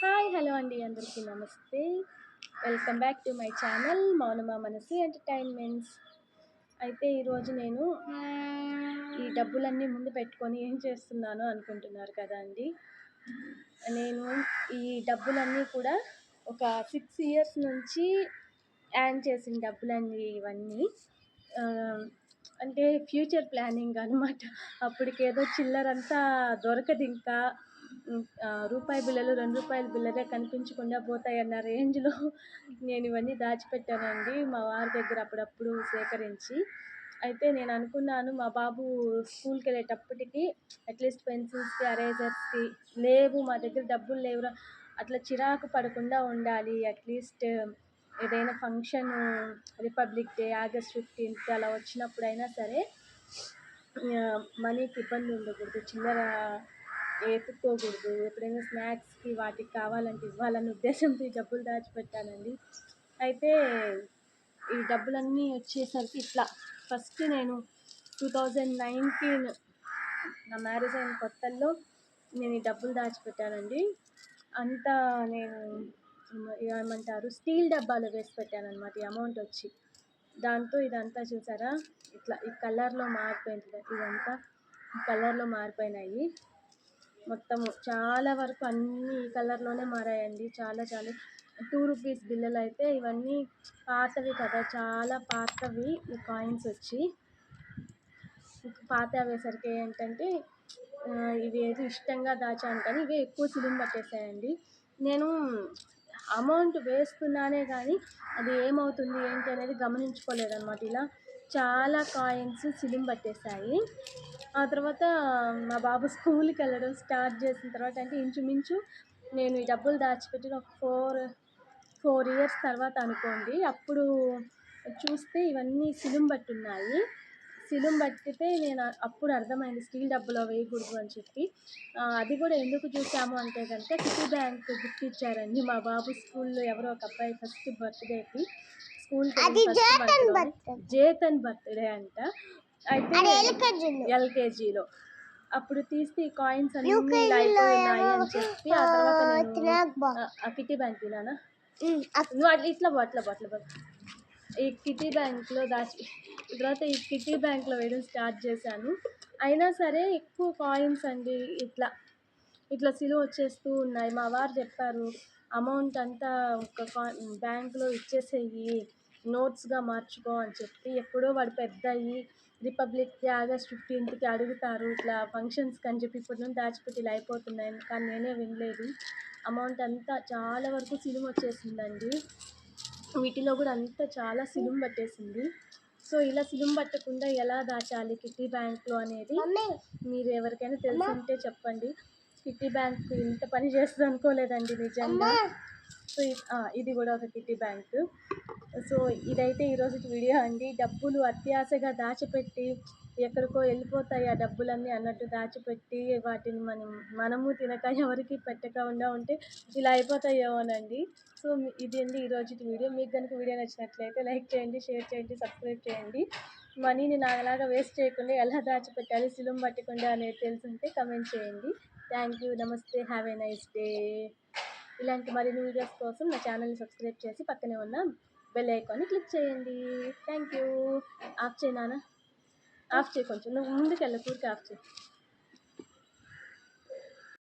Hi hello అండి, అందరికీ నమస్తే. Welcome back to my channel Mounama Manasi entertainments. అయితే ఈరోజు నేను ఈ డబ్బులన్నీ ముందు పెట్టుకొని ఏం చేస్తున్నాను అనుకుంటున్నారు కదా అండి. నేను ఈ డబ్బులన్నీ కూడా ఒక 6 years నుంచి యాడ్ చేసిన డబ్బులన్నీ ఇవన్నీ అంటే ఫ్యూచర్ ప్లానింగ్ అనమాట. అప్పటికేదో చిల్లరంతా దొరకదు, ఇంకా రూపాయి బిళ్ళలు రూ. 2 బిళ్ళలే కనిపించకుండా పోతాయన్న రేంజ్లో నేను ఇవన్నీ దాచిపెట్టానండి మా వారి దగ్గర అప్పుడప్పుడు సేకరించి. అయితే నేను అనుకున్నాను, మా బాబు స్కూల్కి వెళ్ళేటప్పటికి అట్లీస్ట్ పెన్సిల్స్కి ఎరేజర్స్కి లేవు, మా దగ్గర డబ్బులు లేవురా, అట్లా చిరాకు పడకుండా ఉండాలి. అట్లీస్ట్ ఏదైనా function, republic day, August 15th అలా వచ్చినప్పుడైనా సరే మనీకి ఇబ్బంది ఉండకూడదు, చిల్లర ఎత్తుక్కోకూడదు, ఎప్పుడైనా స్నాక్స్కి వాటికి కావాలంటే ఇవ్వాలన్న ఉద్దేశంతో ఈ డబ్బులు దాచిపెట్టానండి. అయితే ఈ డబ్బులన్నీ వచ్చేసరికి ఇట్లా ఫస్ట్ నేను 2019 నా మ్యారేజ్ అయిన కొత్తల్లో నేను ఈ డబ్బులు దాచిపెట్టానండి. అంతా నేను ఏమంటారు స్టీల్ డబ్బాలో వేసి పెట్టానమాట. ఈ అమౌంట్ వచ్చి దాంతో ఇదంతా చూసారా, ఇట్లా ఈ కలర్లో మారిపోయింది, ఇదంతా ఈ కలర్లో మారిపోయినాయి మొత్తము. చాలా వరకు అన్నీ ఈ కలర్లోనే మారాయండి. చాలా 2 రూపీస్ బిళ్ళలు అయితే ఇవన్నీ పాతవి కదా, చాలా పాతవి ఈ కాయిన్స్ వచ్చి. పాత అవేసరికి ఏంటంటే ఇవి ఏదో ఇష్టంగా దాచాను కానీ ఇవే ఎక్కువ సిలుం పట్టేసాయండి. నేను అమౌంట్ వేస్తున్నానే కానీ అది ఏమవుతుంది ఏంటి అనేది గమనించుకోలేదన్నమాట. ఇలా చాలా కాయిన్స్ సిలుం పట్టేశాయి. ఆ తర్వాత మా బాబు స్కూల్కి వెళ్ళడం స్టార్ట్ చేసిన తర్వాత, అంటే ఇంచుమించు నేను ఈ డబ్బులు దాచిపెట్టిన ఒక 4 years తర్వాత అనుకోండి, అప్పుడు చూస్తే ఇవన్నీ సిలుం పట్టున్నాయి. సిలుం పట్టితే నేను అప్పుడు అర్థమైంది స్టీల్ డబ్బులో వేయకూడదు అని చెప్పి. అది కూడా ఎందుకు చూసాము అంటే కనుక సిటీ బ్యాంక్ గిఫ్ట్ ఇచ్చారండి మా బాబు స్కూల్లో. ఎవరో ఒక అబ్బాయి ఫస్ట్ బర్త్డేకి స్కూల్కి జేతన్ బర్త్డే అంట. అయితే ఎల్కేజీలో అప్పుడు తీస్తే ఈ కాయిన్స్ అన్నీ ఇలా అయిపోయినాయి అని చెప్పి, ఆ తర్వాత నేను కిటీ బ్యాంక్ తినానా ఇట్లా ఈ కిటీ బ్యాంక్లో తర్వాత ఈ కిటీ బ్యాంక్లో వేయడం స్టార్ట్ చేశాను. అయినా సరే ఎక్కువ కాయిన్స్ అండి ఇట్లా సిలువ వచ్చేస్తూ ఉన్నాయి. మా వారు చెప్పారు, అమౌంట్ అంతా ఒక బ్యాంక్లో ఇచ్చేసేయి, నోట్స్గా మార్చుకో అని చెప్పి. ఎప్పుడో వాడు పెద్దయి రిపబ్లిక్కి, August 15th అడుగుతారు ఇట్లా ఫంక్షన్స్కి అని చెప్పి ఇప్పటి నుంచి దాచిపెట్టి ఇలా అయిపోతున్నాయి. కానీ నేనే వినలేదు. అమౌంట్ అంతా చాలా వరకు సిలువ వచ్చేసిందండి. వీటిలో కూడా అంతా చాలా సిలుం పట్టేసింది. సో ఇలా సిలుం పట్టకుండా ఎలా దాచాలి కిటీ బ్యాంక్లో అనేది మీరు ఎవరికైనా తెలుసుంటే చెప్పండి. కిటీ బ్యాంక్ ఇంత పని చేస్తుంది అనుకోలేదండి నిజంగా. సో ఇది కూడా ఒక కిటీ బ్యాంక్. సో ఇదైతే ఈరోజు వీడియో అండి. డబ్బులు అత్యాశగా దాచిపెట్టి ఎక్కడికో వెళ్ళిపోతాయి ఆ డబ్బులన్నీ అన్నట్టు దాచిపెట్టి వాటిని మనము తినక ఎవరికి పెట్టకుండా ఉంటే ఇలా అయిపోతాయేమోనండి. సో ఇది అండి ఈరోజు వీడియో. మీకు కనుక వీడియో నచ్చినట్లయితే లైక్ చేయండి, షేర్ చేయండి, సబ్స్క్రైబ్ చేయండి. మనీని నాలాగా వేస్ట్ చేయకుండా ఎలా దాచిపెట్టాలి సిలుం పట్టకుండా అనేది తెలుసుంటే కమెంట్ చేయండి. థ్యాంక్ యూ, నమస్తే, హ్యావ్ ఏ నైస్ డే. ఇలాంటి మరిన్ని వీడియోస్ కోసం నా ఛానల్ని సబ్స్క్రైబ్ చేసి పక్కనే ఉన్న బెల్ ఐకాన్ని క్లిక్ చేయండి. Thank you. ఆఫ్ చేయనా, ఆఫ్ చేయి, కొంచెం నువ్వు ముందుకెళ్ళ కూరికి ఆఫ్ చేయి.